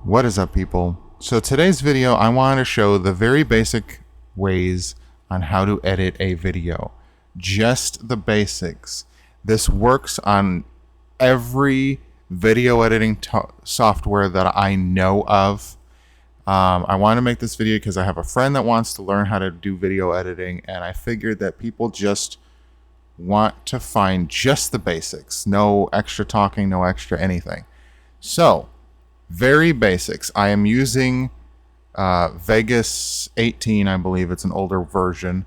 What is up, people? So today's video, I want to show the very basic ways on how to edit a video. Just the basics. This works on every video editing software that I know of. I want to make this video because I have a friend that wants to learn how to do video editing, and I figured that people just want to find just the basics. No extra talking, no extra anything. So, very basics. I am using Vegas 18, I believe it's an older version,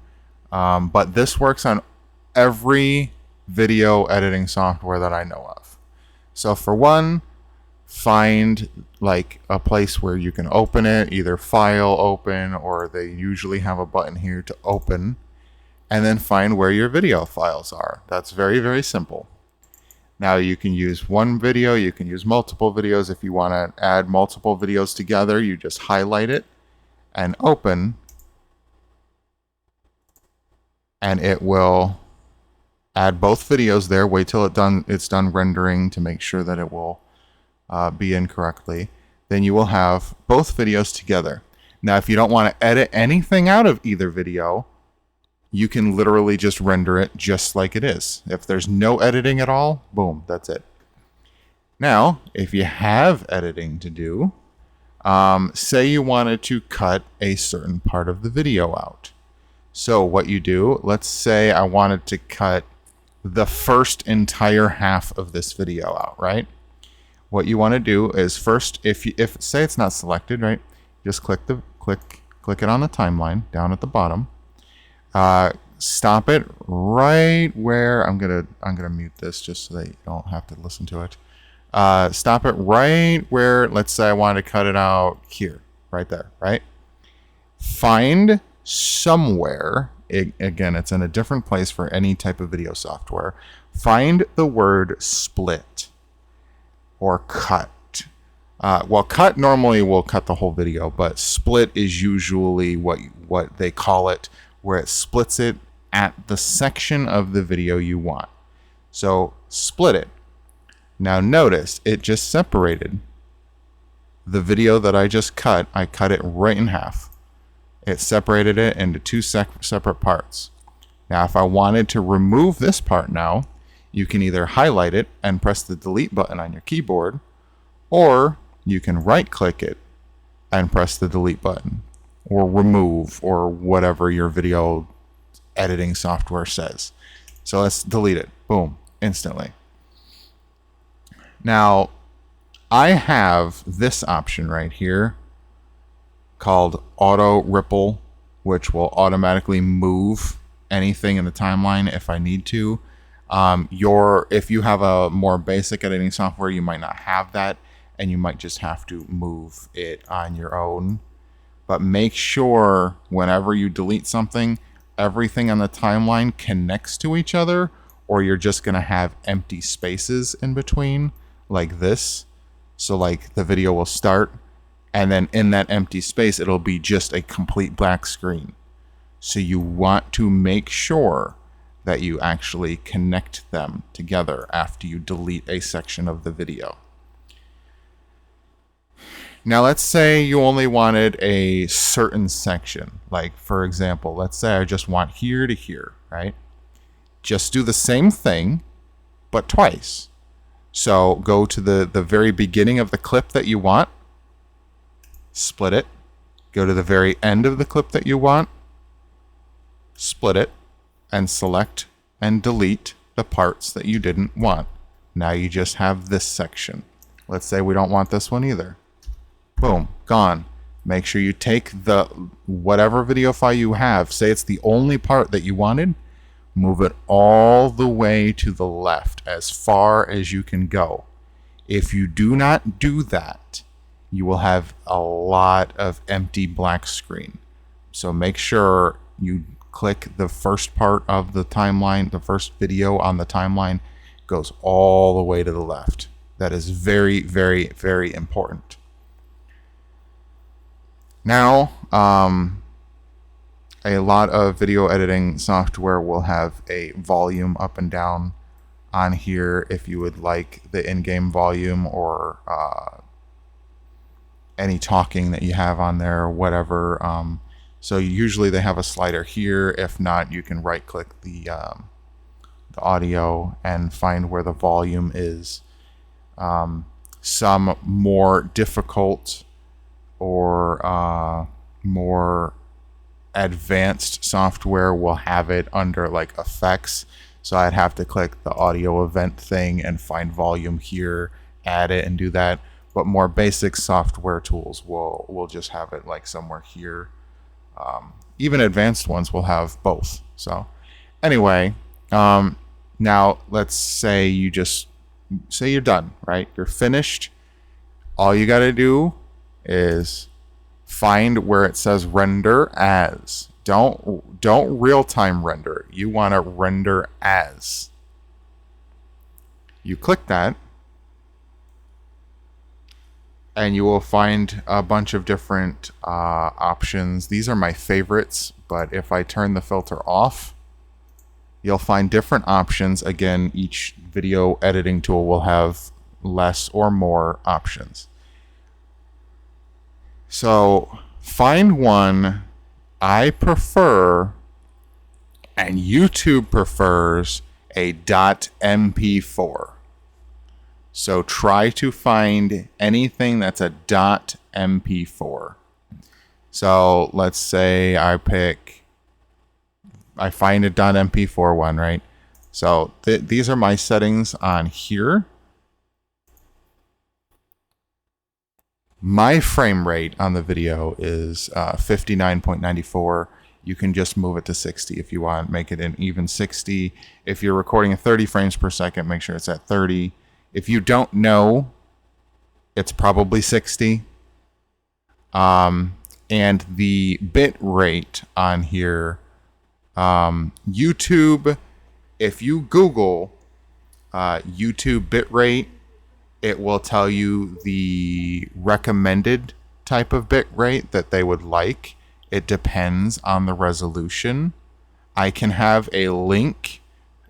but this works on every video editing software that I know of. So for one, find like a place where you can open it, either file open, or they usually have a button here to open, and then find where your video files are. That's very, very simple. Now you can use one video, you can use multiple videos. If you want to add multiple videos together, you just highlight it and open, and it will add both videos there. Wait till it's done rendering to make sure that it will be in correctly. Then you will have both videos together. Now if you don't want to edit anything out of either video, you can literally just render it just like it is. If there's no editing at all, boom, that's it. Now, if you have editing to do, say you wanted to cut a certain part of the video out. So what you do, let's say I wanted to cut the first entire half of this video out, right? What you want to do is first, if say it's not selected, right? Just click it on the timeline down at the bottom. Stop it right where I'm gonna mute this just so that you don't have to listen to it. Stop it right where, let's say I want to cut it out here, right there, right? Find somewhere, again, it's in a different place for any type of video software. Find the word split or cut. Well, cut normally will cut the whole video, but split is usually what they call it, where it splits it at the section of the video you want. So split it. Now notice it just separated the video that I just cut. I cut it right in half. It separated it into two separate parts. Now if I wanted to remove this part now, you can either highlight it and press the delete button on your keyboard, or you can right click it and press the delete button, or remove, or whatever your video editing software says. So let's delete it. Boom, instantly. Now, I have this option right here called Auto Ripple, which will automatically move anything in the timeline if I need to. If you have a more basic editing software, you might not have that, and you might just have to move it on your own. But make sure whenever you delete something, everything on the timeline connects to each other, or you're just going to have empty spaces in between like this. So like the video will start, and then in that empty space, it'll be just a complete black screen. So you want to make sure that you actually connect them together after you delete a section of the video. Now let's say you only wanted a certain section. Like for example, let's say I just want here to here, right? Just do the same thing, but twice. So go to the very beginning of the clip that you want, split it. Go to the very end of the clip that you want, split it, and select and delete the parts that you didn't want. Now you just have this section. Let's say we don't want this one either. Boom, gone. Make sure you take the whatever video file you have, say it's the only part that you wanted, move it all the way to the left as far as you can go. If you do not do that, you will have a lot of empty black screen. So make sure you click the first part of the timeline, the first video on the timeline goes all the way to the left. That is very, very, very important. Now, a lot of video editing software will have a volume up and down on here if you would like the in-game volume or any talking that you have on there or whatever. So usually they have a slider here. If not, you can right click the audio and find where the volume is. Some more difficult or more advanced software will have it under like effects. So I'd have to click the audio event thing and find volume here, add it and do that. But more basic software tools will just have it like somewhere here. Even advanced ones will have both. So anyway, now let's say you're done, right? You're finished. All you got to do is find where it says render as. Don't real-time render. You want to render as. You click that, and you will find a bunch of different options. These are my favorites, but if I turn the filter off, you'll find different options. Again, each video editing tool will have less or more options. So find one. I prefer, and YouTube prefers, a .mp4. So try to find anything that's a .mp4. So let's say I find a .mp4 one, right? So these are my settings on here. My frame rate on the video is 59.94. You can just move it to 60 if you want. Make it an even 60. If you're recording at 30 frames per second, make sure it's at 30. If you don't know, it's probably 60. And the bit rate on here, YouTube, if you Google YouTube bit rate, it will tell you the recommended type of bit rate that they would like. It depends on the resolution. I can have a link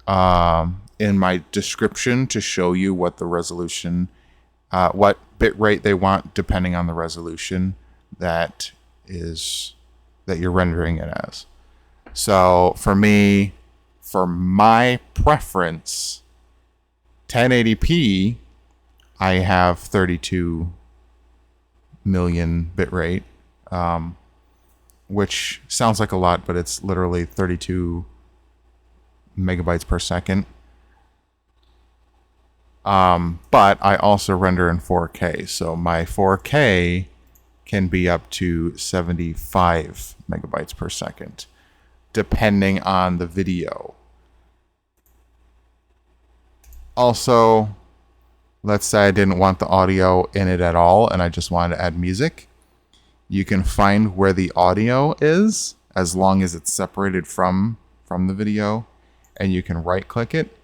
in my description to show you what the resolution, what bit rate they want depending on the resolution that you're rendering it as. So for me, for my preference, 1080p, I have 32 million bitrate, which sounds like a lot, but it's literally 32 megabytes per second. But I also render in 4K, so my 4K can be up to 75 megabytes per second, depending on the video. Also, let's say I didn't want the audio in it at all and I just wanted to add music. You can find where the audio is as long as it's separated from the video, and you can right click it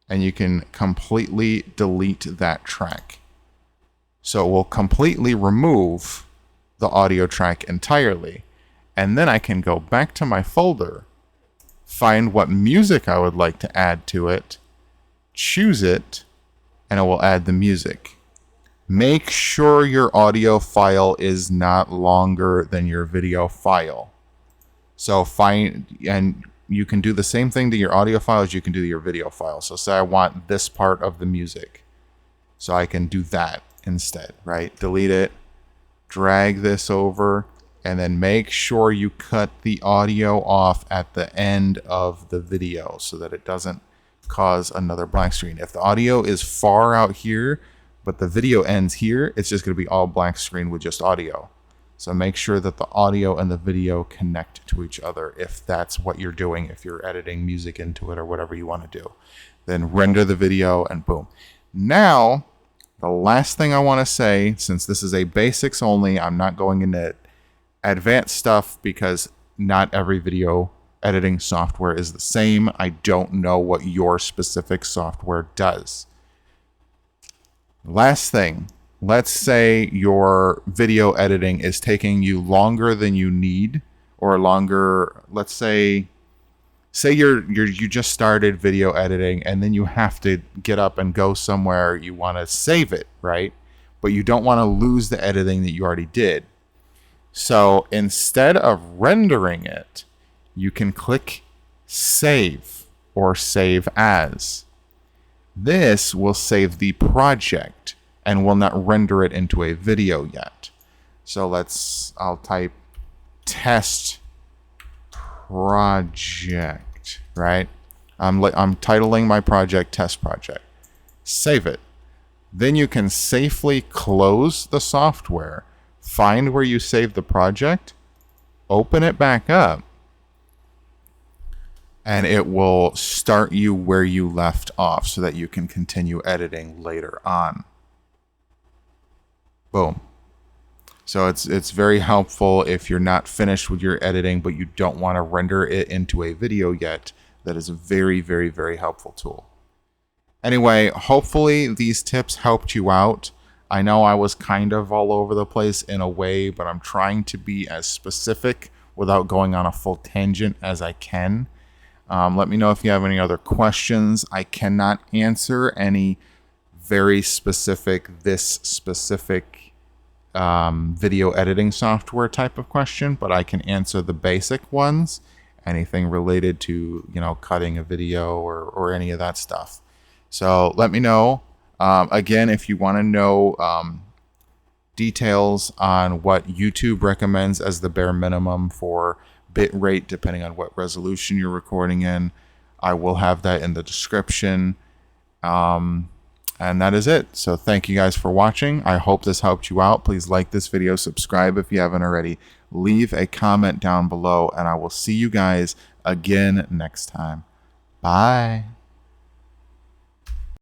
and you can completely delete that track. So it will completely remove the audio track entirely. And then I can go back to my folder, find what music I would like to add to it, choose it, and it will add the music. Make sure your audio file is not longer than your video file. So and you can do the same thing to your audio file as you can do to your video file. So say I want this part of the music. So I can do that instead, right? Delete it, drag this over, and then make sure you cut the audio off at the end of the video so that it doesn't cause another black screen. If the audio is far out here, but the video ends here, it's just going to be all black screen with just audio. So make sure that the audio and the video connect to each other if that's what you're doing, if you're editing music into it or whatever you want to do. Then render the video and boom. Now, the last thing I want to say, since this is a basics only, I'm not going into advanced stuff because not every video editing software is the same. I don't know what your specific software does. Last thing, let's say your video editing is taking you longer than you need, or longer. Let's say you just started video editing and then you have to get up and go somewhere. You want to save it, right? but you don't want to lose the editing that you already did. So instead of rendering it, you can click Save or Save As. This will save the project and will not render it into a video yet. So I'll type test project, right? I'm titling my project test project. Save it. Then you can safely close the software, find where you saved the project, open it back up, and it will start you where you left off so that you can continue editing later on. Boom. So it's very helpful if you're not finished with your editing, but you don't want to render it into a video yet. That is a very, very, very helpful tool. Anyway, hopefully these tips helped you out. I know I was kind of all over the place in a way, but I'm trying to be as specific without going on a full tangent as I can. Let me know if you have any other questions. I cannot answer any very specific, video editing software type of question, but I can answer the basic ones, anything related to, cutting a video or any of that stuff. So let me know. Again, if you want to know details on what YouTube recommends as the bare minimum for bit rate, depending on what resolution you're recording in, I will have that in the description. And that is it. So thank you guys for watching. I hope this helped you out. Please like this video, subscribe if you haven't already, leave a comment down below, and I will see you guys again next time. Bye.